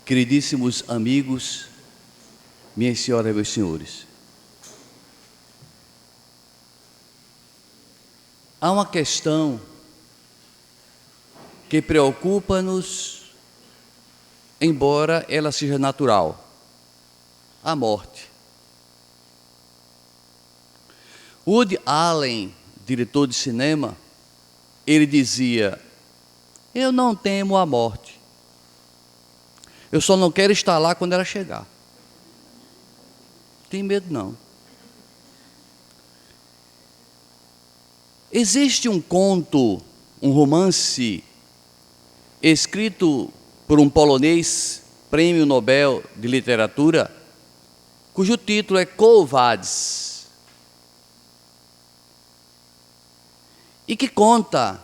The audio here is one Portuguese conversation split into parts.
Queridíssimos amigos, minhas senhoras e meus senhores, há uma questão que preocupa-nos, embora ela seja natural: a morte. Woody Allen, diretor de cinema, ele dizia: eu não temo a morte, eu só não quero estar lá quando ela chegar. Não tem medo não. Existe um conto, um romance, escrito por um polonês, prêmio Nobel de Literatura, cujo título é Quo Vadis, e que conta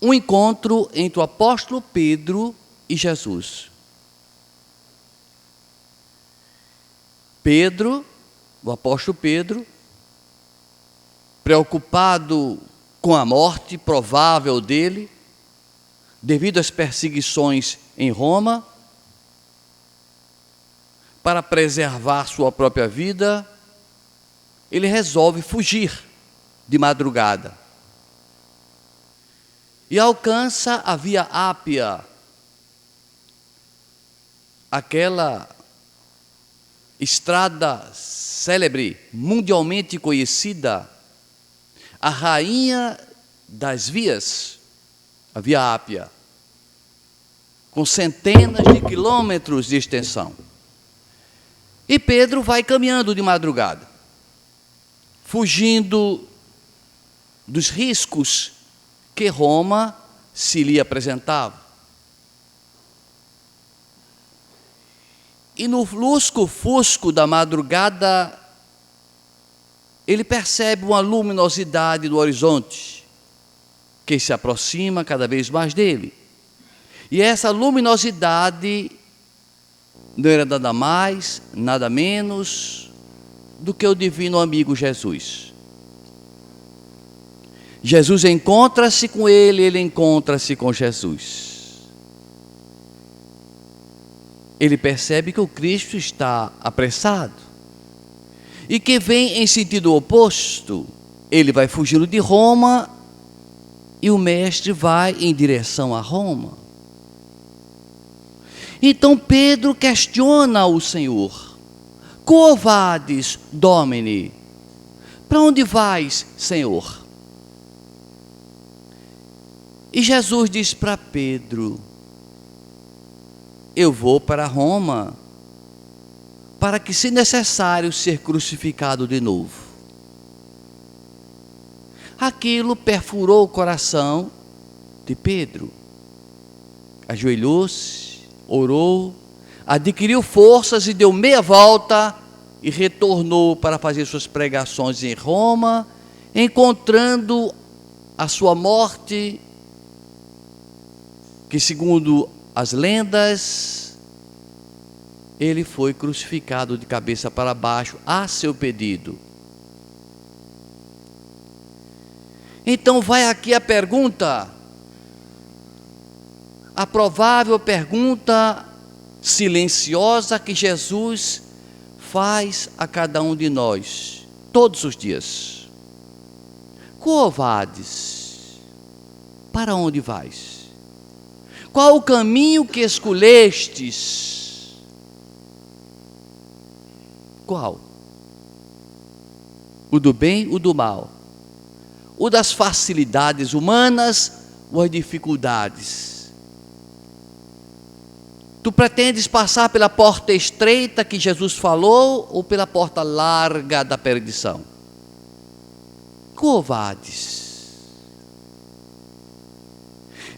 um encontro entre o apóstolo Pedro e Jesus. Pedro, o apóstolo Pedro, preocupado com a morte provável dele, devido às perseguições em Roma, para preservar sua própria vida, ele resolve fugir de madrugada. E alcança a Via Ápia, aquela estrada célebre, mundialmente conhecida, a rainha das vias, a Via Ápia, com centenas de quilômetros de extensão. E Pedro vai caminhando de madrugada, fugindo dos riscos que Roma se lhe apresentava. E no lusco-fusco da madrugada, ele percebe uma luminosidade no horizonte, que se aproxima cada vez mais dele. E essa luminosidade não era nada mais, nada menos do que o divino amigo Jesus. Jesus encontra-se com ele, ele encontra-se com Jesus. Ele percebe que o Cristo está apressado e que vem em sentido oposto. Ele vai fugindo de Roma e o mestre vai em direção a Roma. Então Pedro questiona o Senhor: Quo vadis, Domini? Para onde vais, Senhor? E Jesus diz para Pedro: eu vou para Roma, para que, se necessário, ser crucificado de novo. Aquilo perfurou o coração de Pedro. Ajoelhou-se, orou, adquiriu forças e deu meia volta e retornou para fazer suas pregações em Roma, encontrando a sua morte, que, segundo as lendas, ele foi crucificado de cabeça para baixo a seu pedido. Então vai aqui a pergunta, a provável pergunta silenciosa que Jesus faz a cada um de nós, todos os dias: Quo vadis? Para onde vais? Qual o caminho que escolhestes? Qual? O do bem, o do mal? O das facilidades humanas ou as dificuldades? Tu pretendes passar pela porta estreita que Jesus falou ou pela porta larga da perdição? Quo vadis?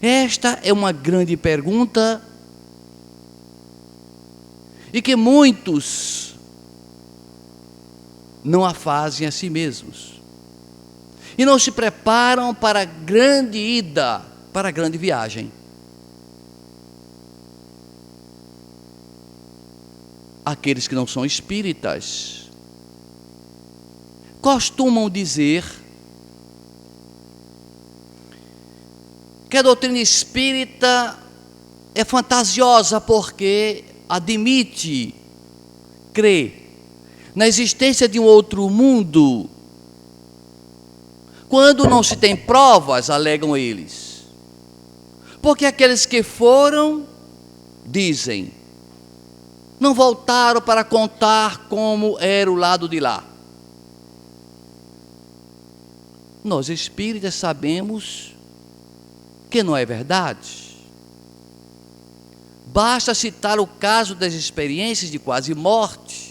Esta é uma grande pergunta e que muitos não a fazem a si mesmos e não se preparam para a grande ida, para a grande viagem. Aqueles que não são espíritas costumam dizer que a doutrina espírita é fantasiosa porque admite, crê na existência de um outro mundo, quando não se tem provas, alegam eles. Porque aqueles que foram, dizem, não voltaram para contar como era o lado de lá. Nós espíritas sabemos que não é verdade. Basta citar o caso das experiências de quase morte,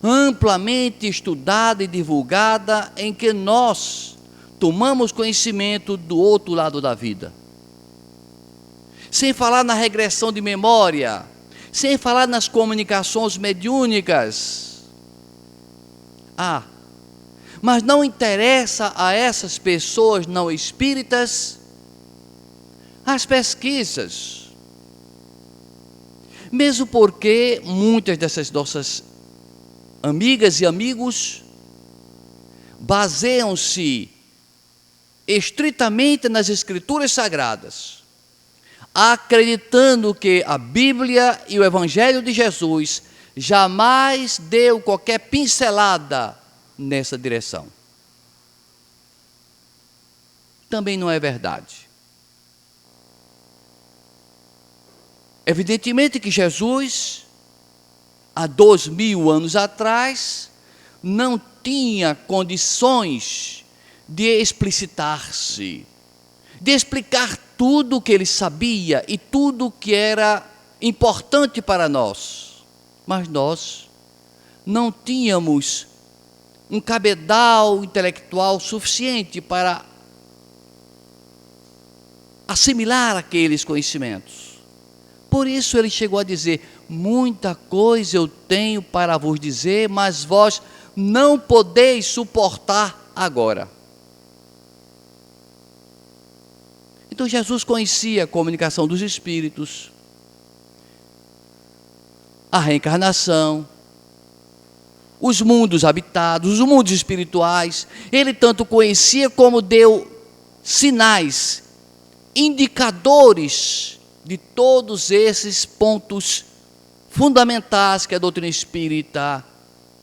amplamente estudada e divulgada, em que nós tomamos conhecimento do outro lado da vida. Sem falar na regressão de memória, sem falar nas comunicações mediúnicas. Mas não interessa a essas pessoas não espíritas as pesquisas. Mesmo porque muitas dessas nossas amigas e amigos baseiam-se estritamente nas Escrituras Sagradas, acreditando que a Bíblia e o Evangelho de Jesus jamais deu qualquer pincelada nessa direção. Também não é verdade. Evidentemente que Jesus, há 2000 anos atrás, não tinha condições de explicitar-se, de explicar tudo o que ele sabia e tudo o que era importante para nós. Mas nós não tínhamos um cabedal intelectual suficiente para assimilar aqueles conhecimentos. Por isso ele chegou a dizer: muita coisa eu tenho para vos dizer, mas vós não podeis suportar agora. Então Jesus conhecia a comunicação dos espíritos, a reencarnação, os mundos habitados, os mundos espirituais. Ele tanto conhecia como deu sinais, indicadores de todos esses pontos fundamentais que a doutrina espírita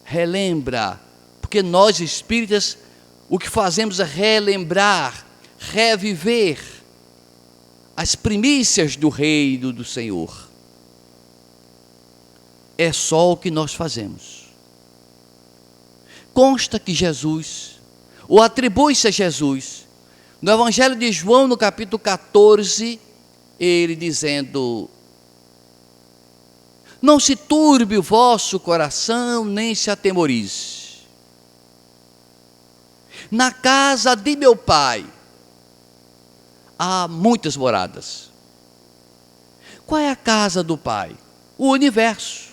relembra. Porque nós espíritas, o que fazemos é relembrar, reviver as primícias do reino do Senhor. É só o que nós fazemos. Consta que Jesus, ou atribui-se a Jesus, no Evangelho de João, no capítulo 14, ele dizendo: não se turbe o vosso coração, nem se atemorize. Na casa de meu Pai há muitas moradas. Qual é a casa do Pai? O universo.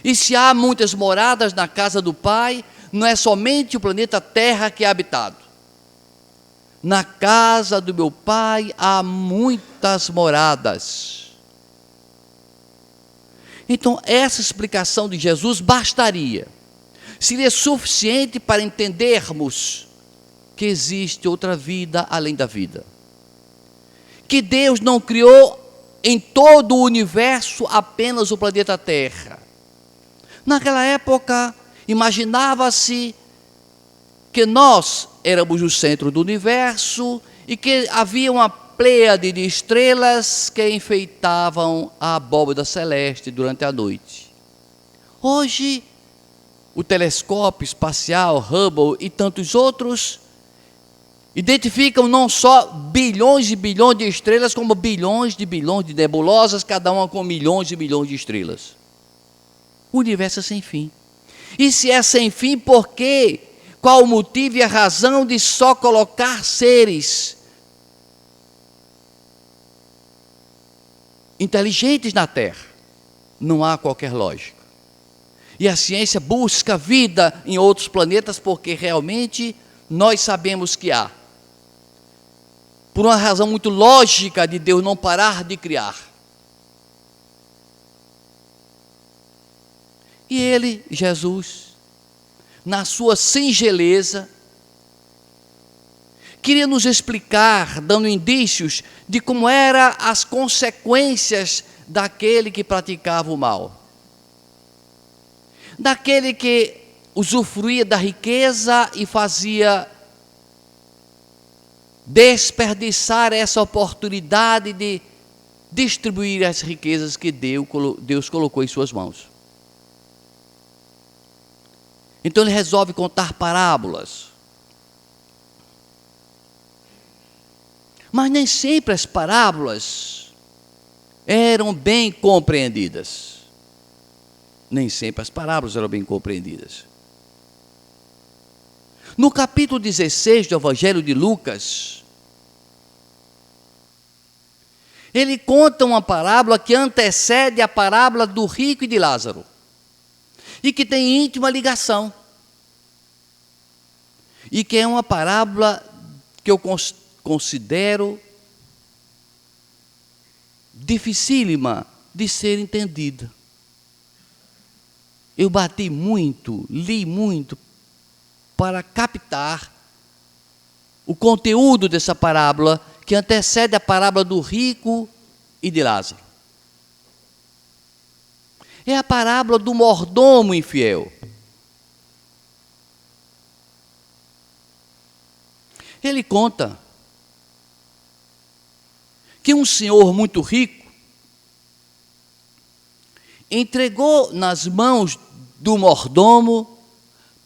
E se há muitas moradas na casa do Pai, não é somente o planeta Terra que é habitado. Na casa do meu Pai há muitas moradas. Então, essa explicação de Jesus bastaria. Seria suficiente para entendermos que existe outra vida além da vida. Que Deus não criou em todo o universo apenas o planeta Terra. Naquela época, imaginava-se que nós éramos o centro do universo e que havia uma pleiade de estrelas que enfeitavam a abóbada celeste durante a noite. Hoje, o telescópio espacial Hubble e tantos outros identificam não só bilhões e bilhões de estrelas, como bilhões de nebulosas, cada uma com milhões e milhões de estrelas. O universo é sem fim. E se é sem fim, por quê? Qual o motivo e a razão de só colocar seres inteligentes na Terra? Não há qualquer lógica. E a ciência busca vida em outros planetas porque realmente nós sabemos que há. Por uma razão muito lógica de Deus não parar de criar. E ele, Jesus, na sua singeleza, queria nos explicar, dando indícios de como eram as consequências daquele que praticava o mal. Daquele que usufruía da riqueza e fazia desperdiçar essa oportunidade de distribuir as riquezas que Deus colocou em suas mãos. Então ele resolve contar parábolas. Mas nem sempre as parábolas eram bem compreendidas. Nem sempre as parábolas eram bem compreendidas. No capítulo 16 do Evangelho de Lucas, ele conta uma parábola que antecede a parábola do rico e de Lázaro, e que tem íntima ligação, e que é uma parábola que eu considero dificílima de ser entendida. Eu bati muito, li muito, para captar o conteúdo dessa parábola, que antecede a parábola do rico e de Lázaro. É a parábola do mordomo infiel. Ele conta que um senhor muito rico entregou nas mãos do mordomo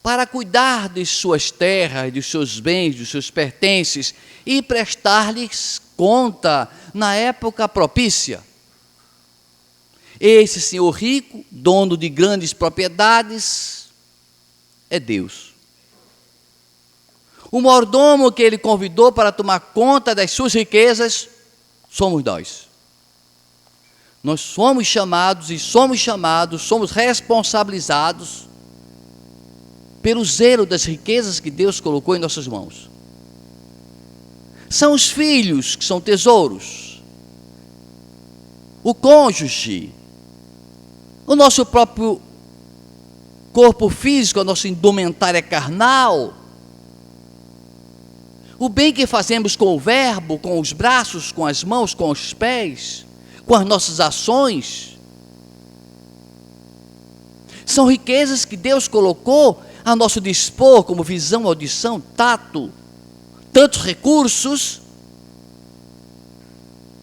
para cuidar de suas terras, de seus bens, de seus pertences e prestar-lhes conta na época propícia. Esse senhor rico, dono de grandes propriedades, é Deus. O mordomo que ele convidou para tomar conta das suas riquezas somos nós. Nós somos chamados somos responsabilizados pelo zelo das riquezas que Deus colocou em nossas mãos. São os filhos que são tesouros, o cônjuge, o nosso próprio corpo físico, a nossa indumentária carnal, o bem que fazemos com o verbo, com os braços, com as mãos, com os pés, com as nossas ações. São riquezas que Deus colocou a nosso dispor, como visão, audição, tato, tantos recursos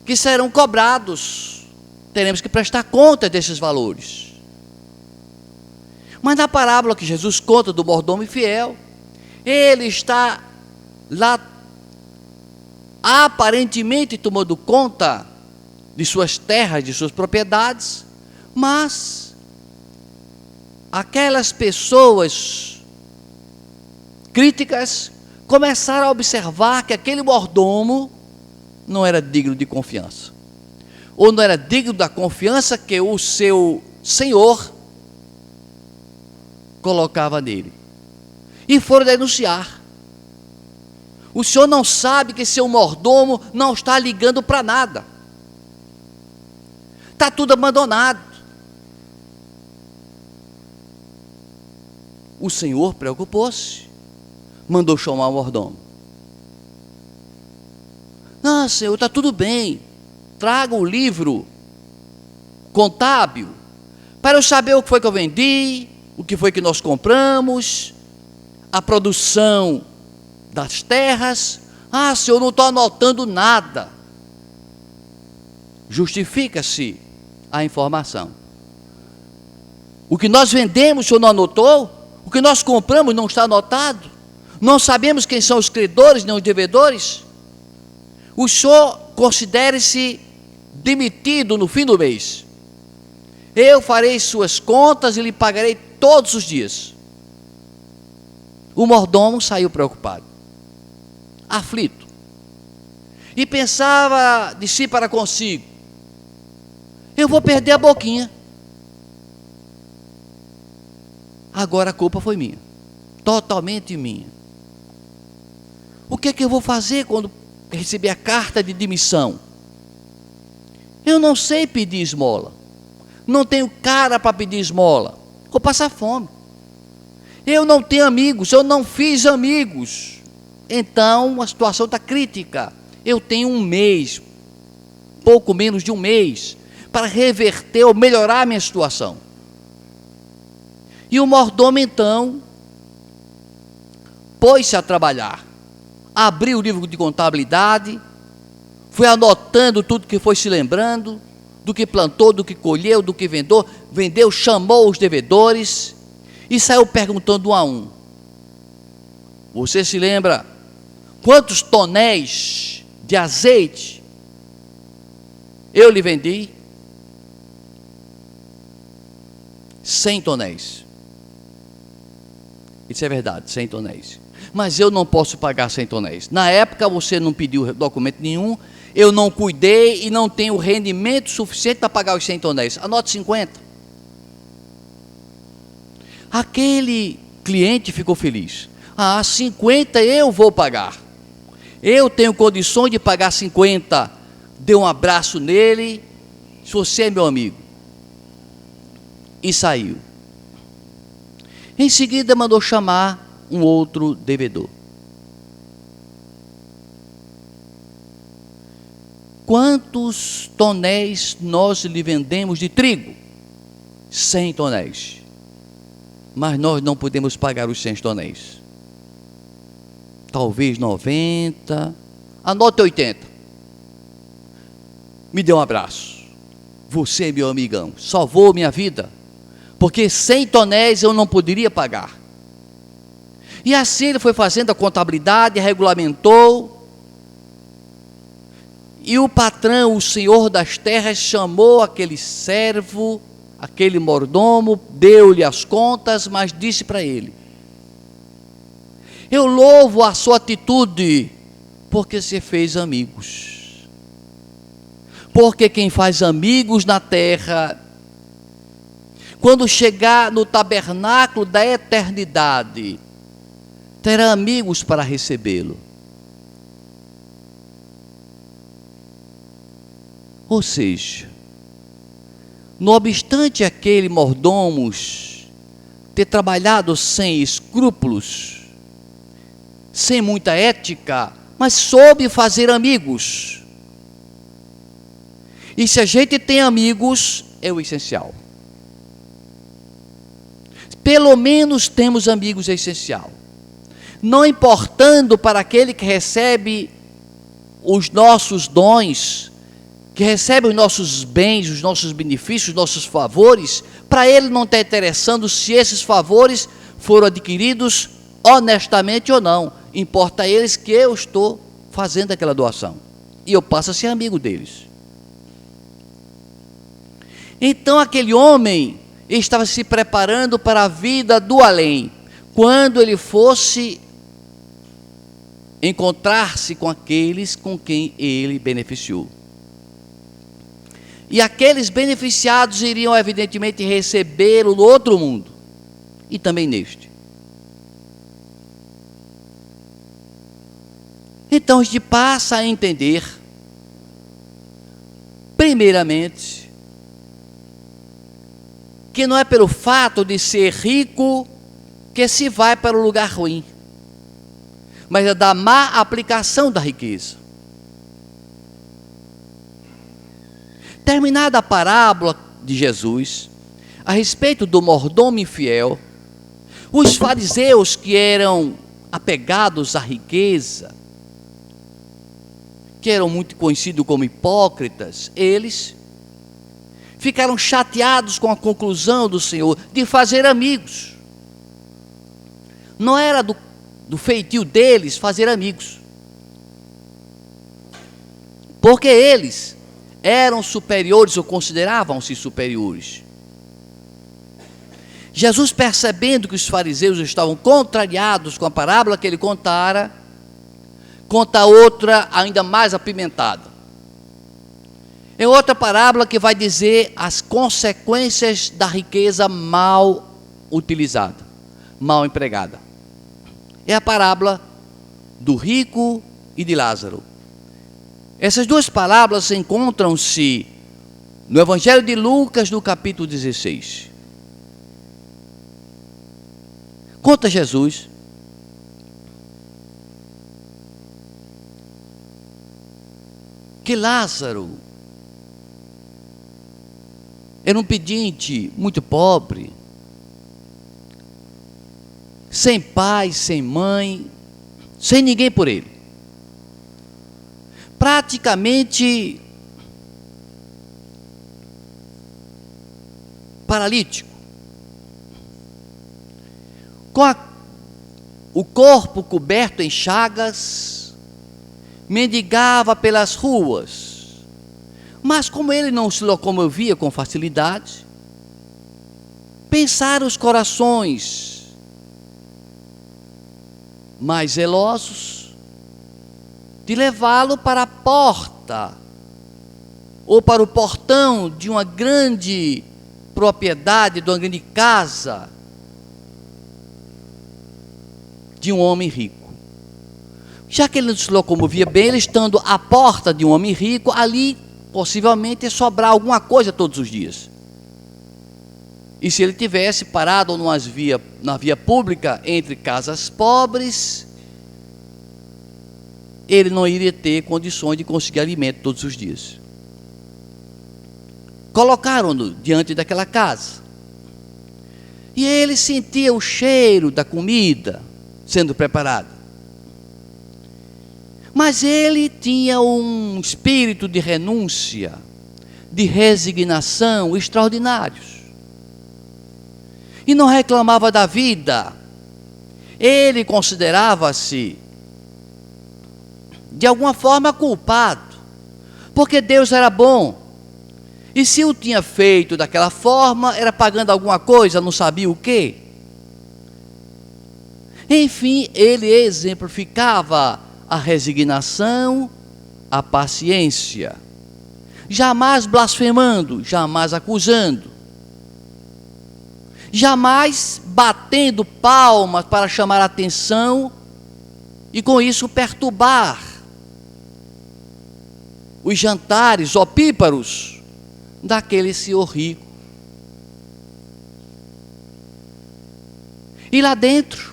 que serão cobrados. Teremos que prestar conta desses valores. Mas na parábola que Jesus conta do mordomo infiel, ele está lá aparentemente tomando conta de suas terras, de suas propriedades, mas aquelas pessoas críticas começaram a observar que aquele mordomo não era digno de confiança, ou não era digno da confiança que o seu senhor colocava nele, e foram denunciar. O senhor não sabe que seu mordomo não está ligando para nada, está tudo abandonado. O senhor preocupou-se, mandou chamar o mordomo. Não, senhor, está tudo bem, traga o livro contábil para eu saber o que foi que eu vendi, o que foi que nós compramos, a produção das terras. Ah, senhor, não estou anotando nada. Justifica-se a informação. O que nós vendemos, o senhor não anotou? O que nós compramos não está anotado? Não sabemos quem são os credores nem os devedores? O senhor considere-se demitido no fim do mês. Eu farei suas contas e lhe pagarei todos os dias. O mordomo saiu preocupado, aflito, e pensava de si para consigo: eu vou perder a boquinha. Agora a culpa foi minha, totalmente minha. O que é que eu vou fazer quando receber a carta de demissão? Eu não sei pedir esmola, não tenho cara para pedir esmola, vou passar fome. Eu não tenho amigos, eu não fiz amigos, Então a situação está crítica. Eu tenho um mês, pouco menos de um mês, para reverter ou melhorar a minha situação. E o mordomo então pôs-se a trabalhar, abriu o livro de contabilidade, foi anotando tudo que foi se lembrando, do que plantou, do que colheu, do que vendeu, chamou os devedores e saiu perguntando um a um: você se lembra quantos tonéis de azeite eu lhe vendi? 100 tonéis. Isso é verdade, 100 tonéis. Mas eu não posso pagar 100 tonéis. Na época você não pediu documento nenhum, eu não cuidei e não tenho rendimento suficiente para pagar os 100 tonéis. Anote 50. Aquele cliente ficou feliz. 50 eu vou pagar. Eu tenho condições de pagar 50. Deu um abraço nele. Se você é meu amigo. E saiu. Em seguida mandou chamar um outro devedor. Quantos tonéis nós lhe vendemos de trigo? 100 tonéis. Mas nós não podemos pagar os 100 tonéis. Talvez 90. Anote 80. Me dê um abraço. Você é meu amigão. Salvou minha vida. Porque 100 tonéis eu não poderia pagar. E assim ele foi fazendo a contabilidade, regulamentou. E o patrão, o senhor das terras, chamou aquele servo, aquele mordomo, deu-lhe as contas, mas disse para ele: eu louvo a sua atitude, porque você fez amigos. Porque quem faz amigos na terra, quando chegar no tabernáculo da eternidade, terá amigos para recebê-lo. Ou seja, não obstante aquele mordomos ter trabalhado sem escrúpulos, sem muita ética, mas soube fazer amigos. E se a gente tem amigos, é o essencial. Pelo menos temos amigos, é essencial. Não importando para aquele que recebe os nossos dons, que recebe os nossos bens, os nossos benefícios, os nossos favores, para ele não está interessando se esses favores foram adquiridos honestamente ou não. Importa a eles que eu estou fazendo aquela doação. E eu passo a ser amigo deles. Então aquele homem estava se preparando para a vida do além, quando ele fosse encontrar-se com aqueles com quem ele beneficiou. E aqueles beneficiados iriam evidentemente recebê-lo no outro mundo, e também neste. Então a gente passa a entender, primeiramente, que não é pelo fato de ser rico que se vai para o lugar ruim, mas é da má aplicação da riqueza. Terminada a parábola de Jesus a respeito do mordomo infiel, os fariseus, que eram apegados à riqueza, que eram muito conhecidos como hipócritas, eles ficaram chateados com a conclusão do Senhor de fazer amigos. Não era do feitio deles fazer amigos, porque eles eram superiores ou consideravam-se superiores. Jesus, percebendo que os fariseus estavam contrariados com a parábola que ele contara, conta outra ainda mais apimentada. É outra parábola que vai dizer as consequências da riqueza mal utilizada, mal empregada. É a parábola do rico e de Lázaro. Essas duas parábolas encontram-se no Evangelho de Lucas, no capítulo 16. Conta Jesus que Lázaro era um pedinte muito pobre, sem pai, sem mãe, sem ninguém por ele. Praticamente paralítico, com o corpo coberto em chagas, mendigava pelas ruas. Mas como ele não se locomovia com facilidade, pensaram os corações mais zelosos de levá-lo para a porta ou para o portão de uma grande propriedade, de uma grande casa de um homem rico. Já que ele não se locomovia bem, ele estando à porta de um homem rico, ali possivelmente ia sobrar alguma coisa todos os dias. E se ele tivesse parado na via pública entre casas pobres, ele não iria ter condições de conseguir alimento todos os dias. Colocaram-no diante daquela casa. E ele sentia o cheiro da comida sendo preparada. Mas ele tinha um espírito de renúncia, de resignação extraordinários. E não reclamava da vida. Ele considerava-se, de alguma forma, culpado, porque Deus era bom. E se o tinha feito daquela forma, era pagando alguma coisa, não sabia o quê. Enfim, ele exemplificava a resignação, a paciência, jamais blasfemando, jamais acusando, jamais batendo palmas para chamar a atenção e com isso perturbar os jantares opíparos daquele senhor rico. E lá dentro,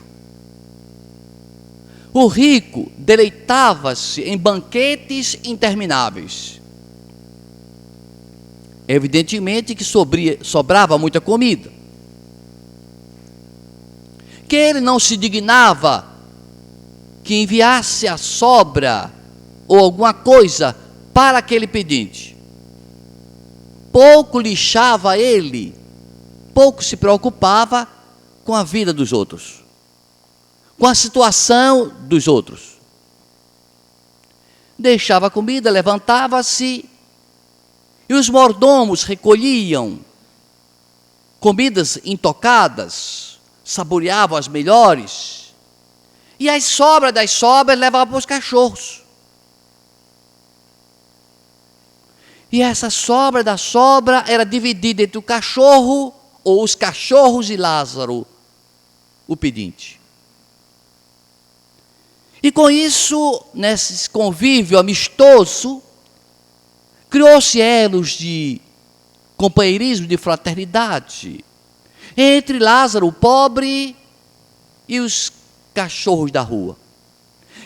o rico deleitava-se em banquetes intermináveis. Evidentemente que sobrava muita comida, que ele não se dignava que enviasse a sobra ou alguma coisa para aquele pedinte. Pouco lixava ele, pouco se preocupava com a vida dos outros, com a situação dos outros. Deixava a comida, levantava-se, e os mordomos recolhiam comidas intocadas, saboreavam as melhores, e as sobras das sobras levavam para os cachorros. E essa sobra da sobra era dividida entre o cachorro, ou os cachorros e Lázaro, o pedinte. E com isso, nesse convívio amistoso, criou-se elos de companheirismo, de fraternidade, entre Lázaro, o pobre, e os cachorros da rua,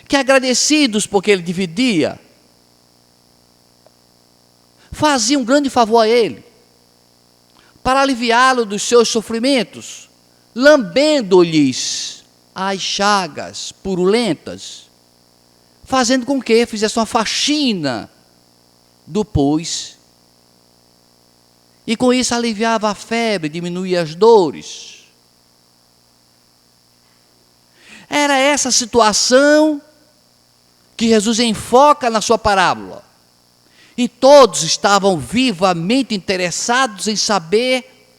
que agradecidos porque ele dividia, fazia um grande favor a ele, para aliviá-lo dos seus sofrimentos, lambendo-lhes as chagas purulentas, fazendo com que fizesse uma faxina do pus, e com isso aliviava a febre, diminuía as dores. Era essa situação que Jesus enfoca na sua parábola. E todos estavam vivamente interessados em saber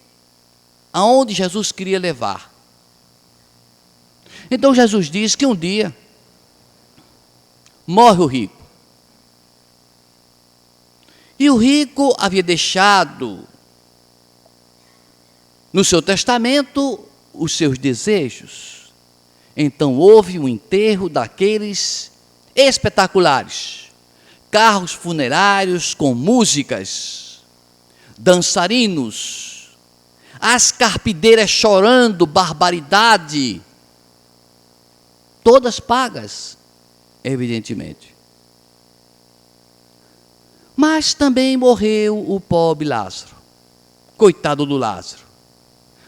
aonde Jesus queria levar. Então Jesus diz que um dia morre o rico. E o rico havia deixado no seu testamento os seus desejos. Então houve um enterro daqueles espetaculares. Carros funerários com músicas, dançarinos, as carpideiras chorando barbaridade, todas pagas, evidentemente. Mas também morreu o pobre Lázaro. Coitado do Lázaro.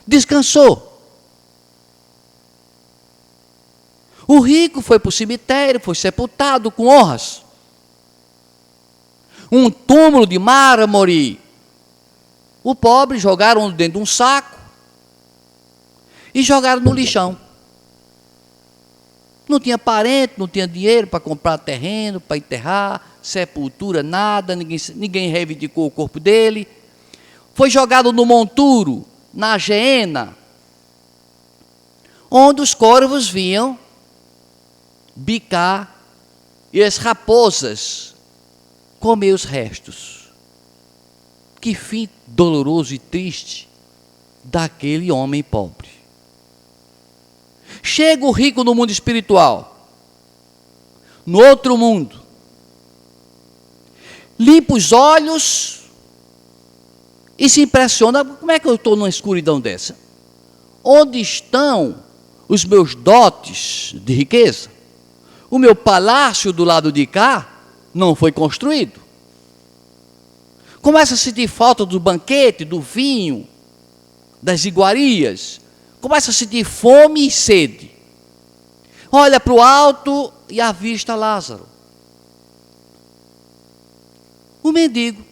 Descansou. O rico foi para o cemitério, foi sepultado com honras. Um túmulo de mármore. O pobre jogaram dentro de um saco e jogaram no lixão. Não tinha parente, não tinha dinheiro para comprar terreno, para enterrar, sepultura, nada, ninguém reivindicou o corpo dele. Foi jogado no monturo, na geena, onde os corvos vinham bicar e as raposas comer os restos. Que fim doloroso e triste daquele homem pobre. Chega o rico no mundo espiritual, no outro mundo, limpa os olhos e se impressiona: como é que eu estou numa escuridão dessa? Onde estão os meus dotes de riqueza? O meu palácio do lado de cá não foi construído. Começa a sentir falta do banquete, do vinho, das iguarias. Começa a sentir fome e sede. Olha para o alto e avista Lázaro, o mendigo,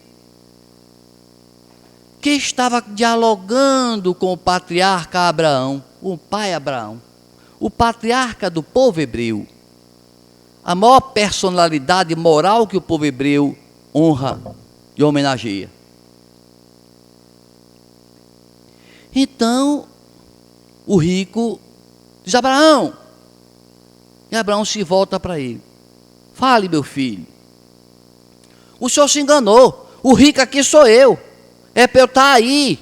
que estava dialogando com o patriarca Abraão, o pai Abraão, o patriarca do povo hebreu, a maior personalidade moral que o povo hebreu honra e homenageia. Então, o rico diz: Abraão. E Abraão se volta para ele: fale, meu filho. O senhor se enganou. O rico aqui sou eu. É para eu estar aí,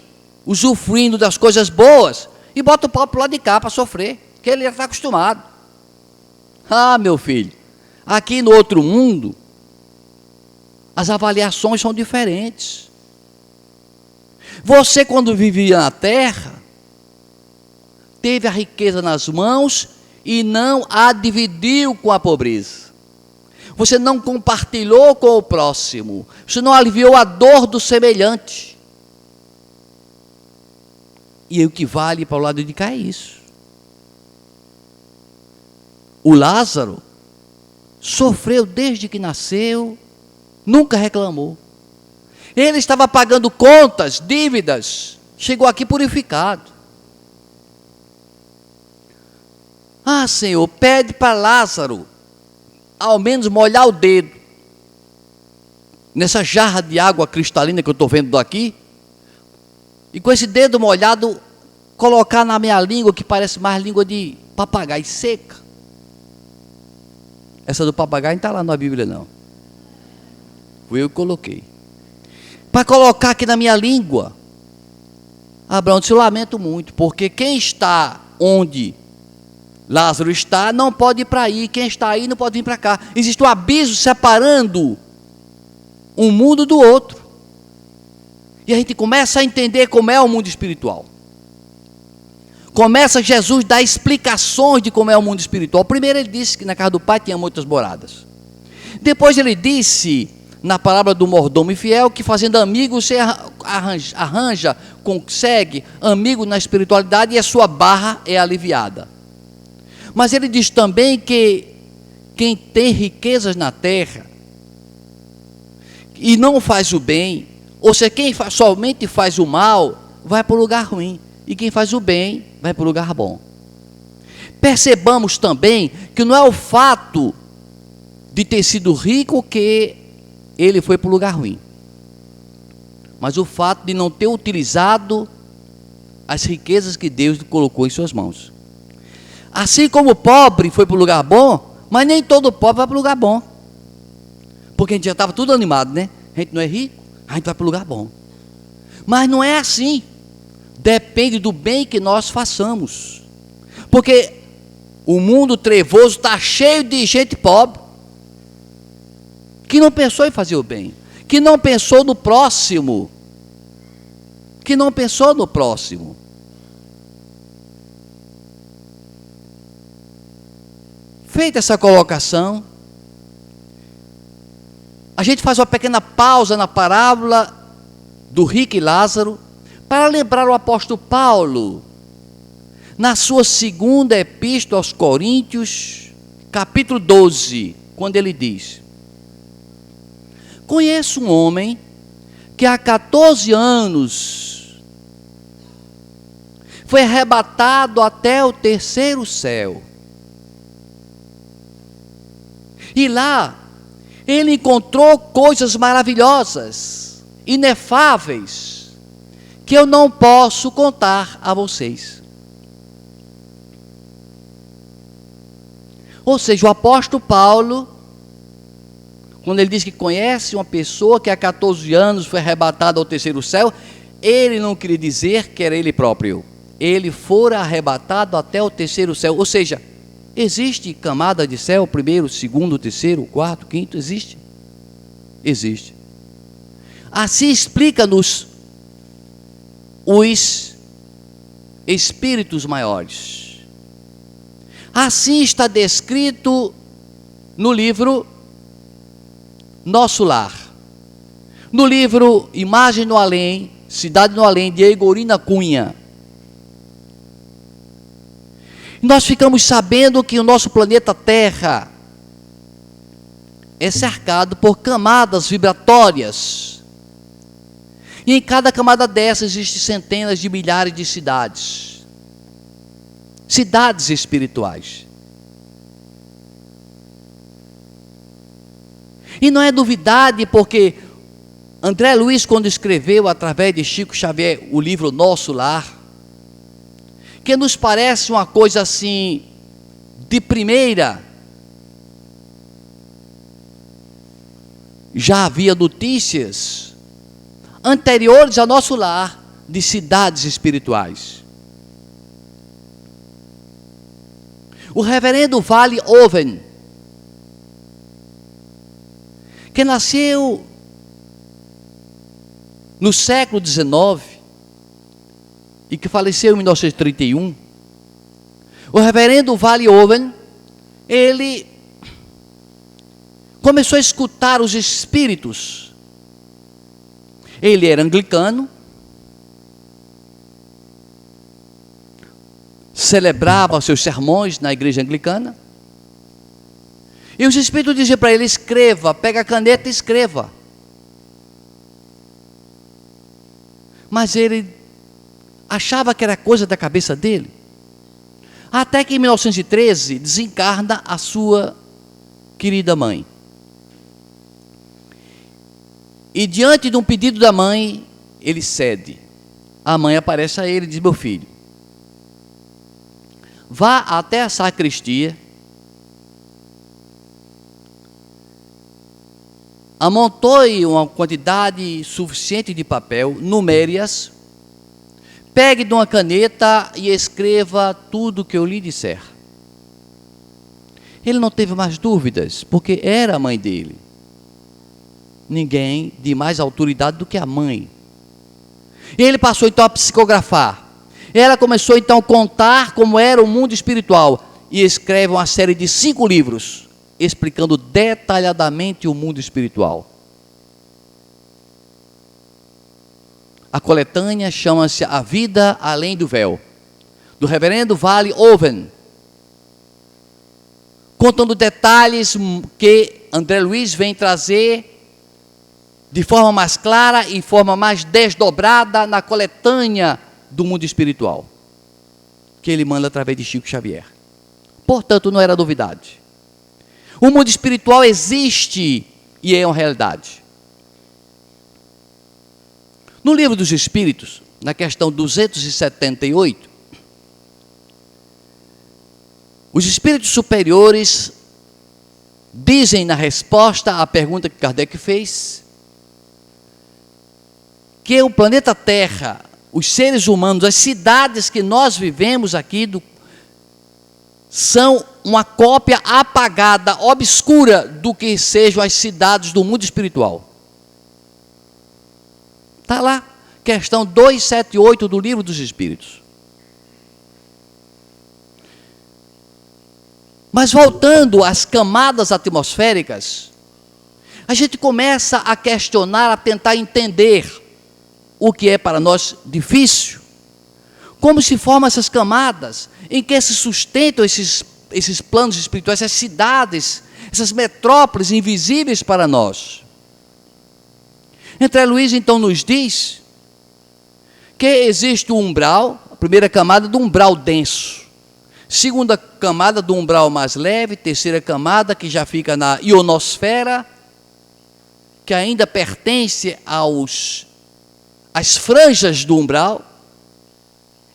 usufruindo das coisas boas, e bota o pau para o lado de cá para sofrer, que ele já está acostumado. Ah, meu filho, aqui no outro mundo, as avaliações são diferentes. Você, quando vivia na terra, teve a riqueza nas mãos e não a dividiu com a pobreza. Você não compartilhou com o próximo. Você não aliviou a dor do semelhante. E o que vale para o lado de cá é isso. O Lázaro sofreu desde que nasceu, nunca reclamou. Ele estava pagando contas, dívidas, chegou aqui purificado. Ah, Senhor, pede para Lázaro ao menos molhar o dedo nessa jarra de água cristalina que eu estou vendo daqui, e com esse dedo molhado colocar na minha língua, que parece mais língua de papagaio, seca. Essa do papagaio não está lá na Bíblia não, fui eu que coloquei, para colocar aqui na minha língua. Abraão disse: eu lamento muito, porque quem está onde Lázaro está não pode ir para aí, quem está aí não pode vir para cá. Existe um abismo separando um mundo do outro. E a gente começa a entender como é o mundo espiritual. Começa Jesus a dar explicações de como é o mundo espiritual. Primeiro ele disse que na casa do Pai tinha muitas moradas. Depois ele disse, na palavra do mordomo infiel, que fazendo amigos você arranja, consegue amigo na espiritualidade e a sua barra é aliviada. Mas ele diz também que quem tem riquezas na terra e não faz o bem, ou seja, quem somente faz o mal, vai para o lugar ruim. E quem faz o bem, vai para o lugar bom. Percebamos também que não é o fato de ter sido rico que ele foi para o lugar ruim, mas o fato de não ter utilizado as riquezas que Deus colocou em suas mãos. Assim como o pobre foi para o lugar bom, mas nem todo pobre vai para o lugar bom, porque a gente já estava tudo animado, né? A gente não é rico, a gente vai para o lugar bom. Mas não é assim. Depende do bem que nós façamos, porque o mundo trevoso está cheio de gente pobre, que não pensou em fazer o bem, que não pensou no próximo, Feita essa colocação, a gente faz uma pequena pausa na parábola do rico e Lázaro para lembrar o apóstolo Paulo, na sua segunda epístola aos Coríntios, capítulo 12, quando ele diz: conheço um homem que há 14 anos foi arrebatado até o terceiro céu. E lá ele encontrou coisas maravilhosas, inefáveis, que eu não posso contar a vocês. Ou seja, o apóstolo Paulo, quando ele diz que conhece uma pessoa que há 14 anos foi arrebatada ao terceiro céu, ele não queria dizer que era ele próprio. Ele fora arrebatado até o terceiro céu. Ou seja, existe camada de céu, primeiro, segundo, terceiro, quarto, quinto, existe? Existe. Assim explica-nos os espíritos maiores. Assim está descrito no livro Nosso Lar, no livro Imagem no Além, Cidade no Além, de Egorina Cunha. Nós ficamos sabendo que o nosso planeta Terra é cercado por camadas vibratórias. E em cada camada dessas existem centenas de milhares de cidades. Cidades espirituais. E não é novidade, porque André Luiz, quando escreveu através de Chico Xavier o livro Nosso Lar, que nos parece uma coisa assim de primeira, já havia notícias anteriores a Nosso Lar de cidades espirituais. O reverendo Vale Oven, que nasceu no século XIX e que faleceu em 1931, o reverendo Vale Oven, ele começou a escutar os espíritos. Ele era anglicano, celebrava seus sermões na igreja anglicana, e os espíritos diziam para ele: escreva, pega a caneta e escreva. Mas ele achava que era coisa da cabeça dele. Até que em 1913 desencarna a sua querida mãe. E diante de um pedido da mãe, ele cede. A mãe aparece a ele e diz: meu filho, vá até a sacristia, amontoe uma quantidade suficiente de papel, numere-as, pegue de uma caneta e escreva tudo o que eu lhe disser. Ele não teve mais dúvidas, porque era a mãe dele. Ninguém de mais autoridade do que a mãe. E ele passou então a psicografar. Ela começou então a contar como era o mundo espiritual. E escreve uma série de 5 livros, explicando detalhadamente o mundo espiritual. A coletânea chama-se A Vida Além do Véu, do reverendo Vale Oven, contando detalhes que André Luiz vem trazer de forma mais clara e forma mais desdobrada na coletânea do mundo espiritual, que ele manda através de Chico Xavier. Portanto, não era novidade. O mundo espiritual existe e é uma realidade. No Livro dos Espíritos, na questão 278, os espíritos superiores dizem na resposta à pergunta que Kardec fez, que o planeta Terra, os seres humanos, as cidades que nós vivemos aqui, são uma cópia apagada, obscura, do que sejam as cidades do mundo espiritual. Está lá, questão 278 do Livro dos Espíritos. Mas voltando às camadas atmosféricas, a gente começa a questionar, a tentar entender o que é para nós difícil. Como se formam essas camadas, em que se sustentam esses planos espirituais, essas cidades, essas metrópoles invisíveis para nós. André Luiz, então, nos diz que existe o umbral, a primeira camada do umbral denso, segunda camada do umbral mais leve, terceira camada que já fica na ionosfera, que ainda pertence às franjas do umbral,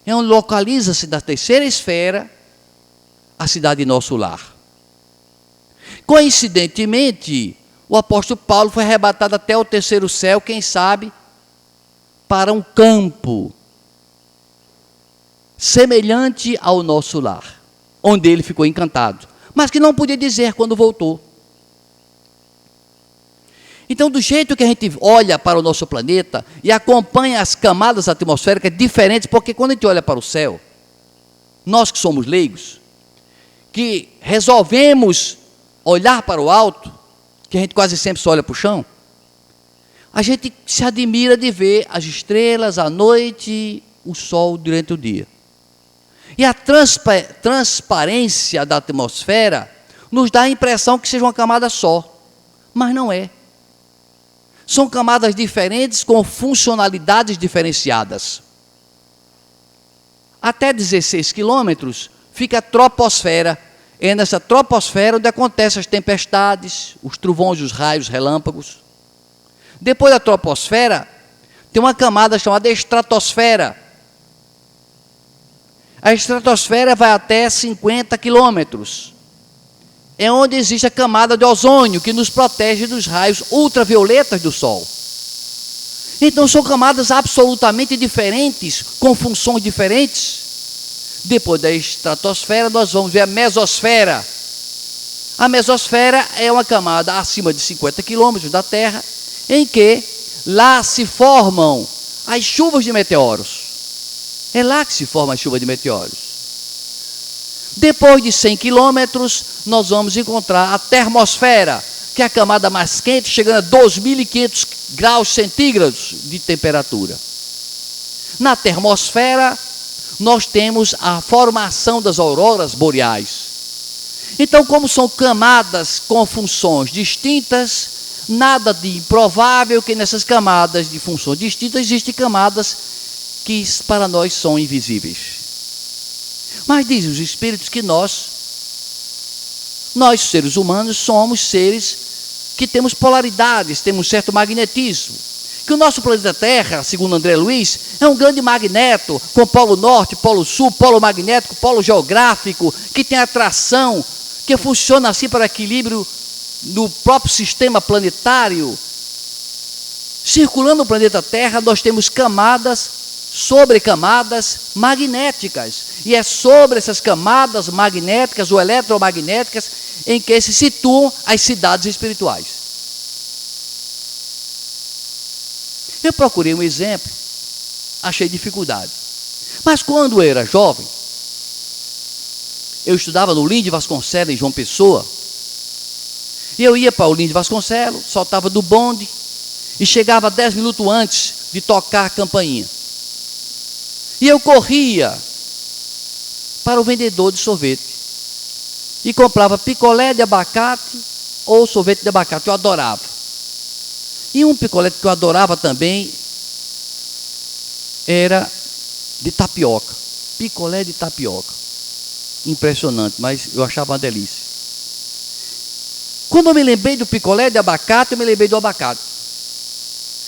é onde localiza-se da terceira esfera a cidade de nosso lar. Coincidentemente, o apóstolo Paulo foi arrebatado até o terceiro céu, quem sabe, para um campo semelhante ao nosso lar, onde ele ficou encantado, mas que não podia dizer quando voltou. Então, do jeito que a gente olha para o nosso planeta e acompanha as camadas atmosféricas diferentes, porque quando a gente olha para o céu, nós que somos leigos, que resolvemos olhar para o alto, que a gente quase sempre só olha para o chão, a gente se admira de ver as estrelas à noite, o sol durante o dia. E a transparência da atmosfera nos dá a impressão que seja uma camada só, mas não é. São camadas diferentes com funcionalidades diferenciadas. Até 16 quilômetros fica a troposfera. É nessa troposfera onde acontecem as tempestades, os trovões, os raios, relâmpagos. Depois da troposfera, tem uma camada chamada estratosfera. A estratosfera vai até 50 quilômetros. É onde existe a camada de ozônio, que nos protege dos raios ultravioletas do Sol. Então, são camadas absolutamente diferentes, com funções diferentes. Depois da estratosfera, nós vamos ver a mesosfera. A mesosfera é uma camada acima de 50 quilômetros da Terra, em que lá se formam as chuvas de meteoros. É lá que se forma a chuva de meteoros. Depois de 100 quilômetros, nós vamos encontrar a termosfera, que é a camada mais quente, chegando a 2.500 graus centígrados de temperatura. Na termosfera, nós temos a formação das auroras boreais. Então, como são camadas com funções distintas, nada de improvável que nessas camadas de funções distintas existem camadas que para nós são invisíveis. Mas dizem os espíritos que nós seres humanos, somos seres que temos polaridades, temos certo magnetismo. Que o nosso planeta Terra, segundo André Luiz, é um grande magneto, com polo norte, polo sul, polo magnético, polo geográfico, que tem atração, que funciona assim para o equilíbrio do próprio sistema planetário. Circulando o planeta Terra, nós temos camadas sobre camadas magnéticas, e é sobre essas camadas magnéticas ou eletromagnéticas em que se situam as cidades espirituais. Eu procurei um exemplo, achei dificuldade, mas quando eu era jovem, eu estudava no Lins de Vasconcelos, em João Pessoa, e eu ia para o Lins de Vasconcelos, soltava do bonde e chegava 10 minutos antes de tocar a campainha. E eu corria para o vendedor de sorvete e comprava picolé de abacate ou sorvete de abacate, eu adorava. E um picolé que eu adorava também era de tapioca, picolé de tapioca. Impressionante, mas eu achava uma delícia. Quando eu me lembrei do picolé de abacate, eu me lembrei do abacate.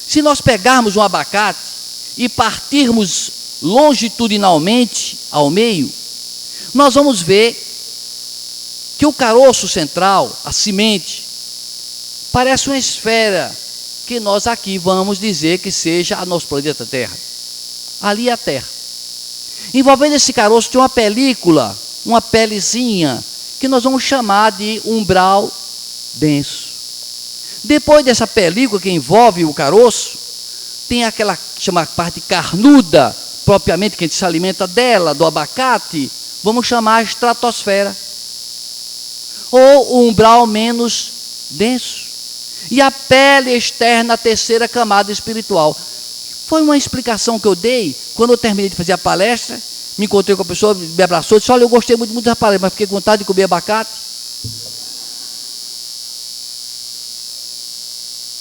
Se nós pegarmos um abacate e partirmos longitudinalmente ao meio, nós vamos ver que o caroço central, a semente, parece uma esfera que nós aqui vamos dizer que seja a nosso planeta Terra. Ali é a Terra. Envolvendo esse caroço tem uma película, uma pelezinha, que nós vamos chamar de umbral denso. Depois dessa película que envolve o caroço, tem aquela chamada parte carnuda, propriamente, que a gente se alimenta dela, do abacate, vamos chamar a estratosfera, ou o umbral menos denso. E a pele externa, a terceira camada espiritual. Foi uma explicação que eu dei quando eu terminei de fazer a palestra. Me encontrei com a pessoa, me abraçou e disse: olha, eu gostei muito da palestra, mas fiquei com vontade de comer abacate.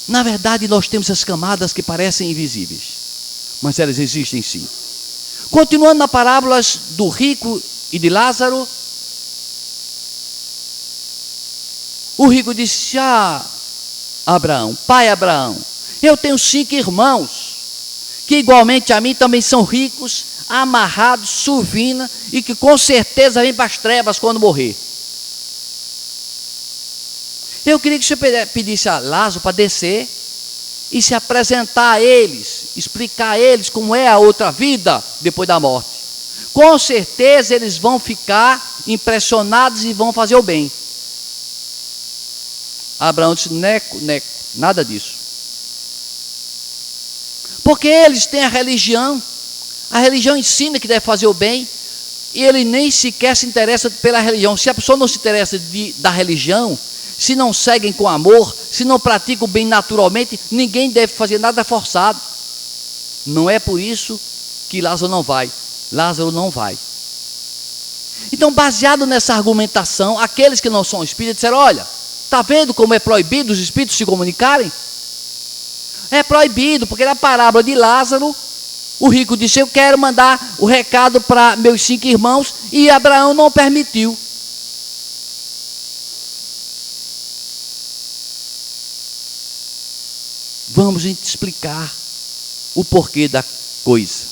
Na verdade, nós temos essas camadas que parecem invisíveis, mas elas existem sim. Continuando nas parábolas do rico e de Lázaro, o rico disse: Abraão, pai Abraão, eu tenho 5 irmãos, que igualmente a mim também são ricos, amarrados, suvina, e que com certeza vêm para as trevas quando morrer. Eu queria que você pedisse a Lázaro para descer e se apresentar a eles, explicar a eles como é a outra vida depois da morte. Com certeza eles vão ficar impressionados e vão fazer o bem. Abraão disse: neco, nada disso. Porque eles têm a religião ensina que deve fazer o bem, e ele nem sequer se interessa pela religião. Se a pessoa não se interessa da religião, se não seguem com amor, se não praticam o bem naturalmente, ninguém deve fazer nada forçado. Não é por isso que Lázaro não vai. Lázaro não vai. Então, baseado nessa argumentação, aqueles que não são espíritos disseram: olha, está vendo como é proibido os espíritos se comunicarem? É proibido, porque na parábola de Lázaro, o rico disse: eu quero mandar o recado para meus 5 irmãos, e Abraão não permitiu. Vamos explicar o porquê da coisa.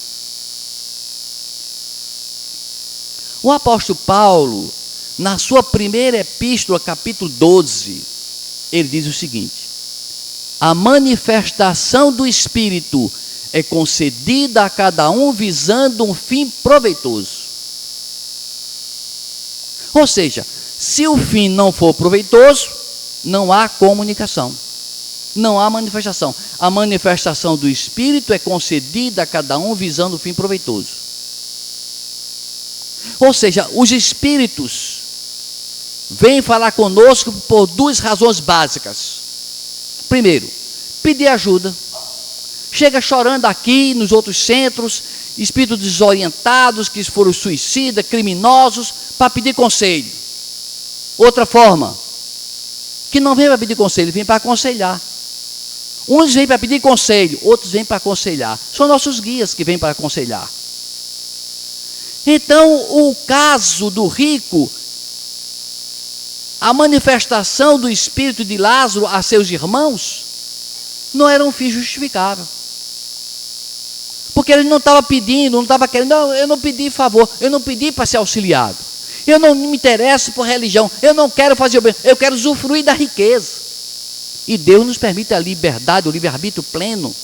O apóstolo Paulo, na sua primeira epístola, capítulo 12, ele diz o seguinte: a manifestação do Espírito é concedida a cada um visando um fim proveitoso. Ou seja, se o fim não for proveitoso, não há comunicação, não há manifestação. A manifestação do Espírito é concedida a cada um visando um fim proveitoso. Ou seja, os Espíritos vêm falar conosco por 2 razões básicas. Primeiro, pedir ajuda. Chega chorando aqui, nos outros centros, espíritos desorientados, que foram suicidas, criminosos, para pedir conselho. Outra forma, que não vem para pedir conselho, vem para aconselhar. Uns vêm para pedir conselho, outros vêm para aconselhar. São nossos guias que vêm para aconselhar. Então, o caso do rico, a manifestação do espírito de Lázaro a seus irmãos, não era um fim justificável. Porque ele não estava pedindo, não estava querendo: não, eu não pedi favor, eu não pedi para ser auxiliado, eu não me interesso por religião, eu não quero fazer o bem, eu quero usufruir da riqueza. E Deus nos permite a liberdade, o livre-arbítrio pleno.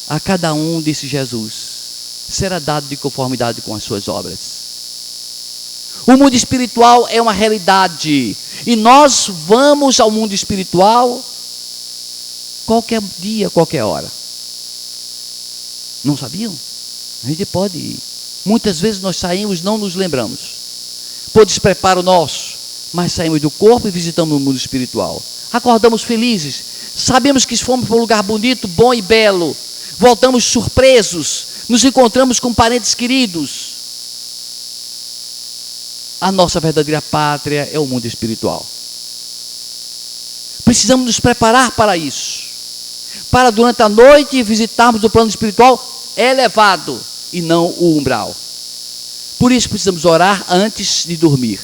A cada um, disse Jesus, será dado de conformidade com as suas obras. O mundo espiritual é uma realidade, e nós vamos ao mundo espiritual qualquer dia, qualquer hora. Não sabiam? A gente pode ir. Muitas vezes nós saímos, não nos lembramos, por despreparo nosso, mas saímos do corpo e visitamos o mundo espiritual. Acordamos felizes, sabemos que fomos para um lugar bonito, bom e belo, voltamos surpresos, nos encontramos com parentes queridos. A nossa verdadeira pátria é o mundo espiritual. Precisamos nos preparar para isso, para durante a noite visitarmos o plano espiritual elevado e não o umbral. Por isso precisamos orar antes de dormir.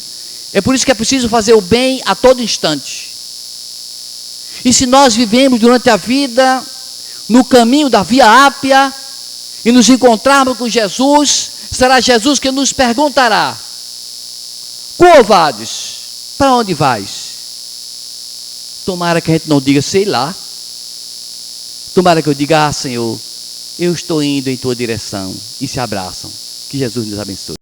É por isso que é preciso fazer o bem a todo instante. E se nós vivemos durante a vida no caminho da Via Ápia e nos encontrarmos com Jesus, será Jesus que nos perguntará: covardes, para onde vais? Tomara que a gente não diga sei lá. Tomara que eu diga: Senhor, eu estou indo em tua direção. E se abraçam. Que Jesus nos abençoe.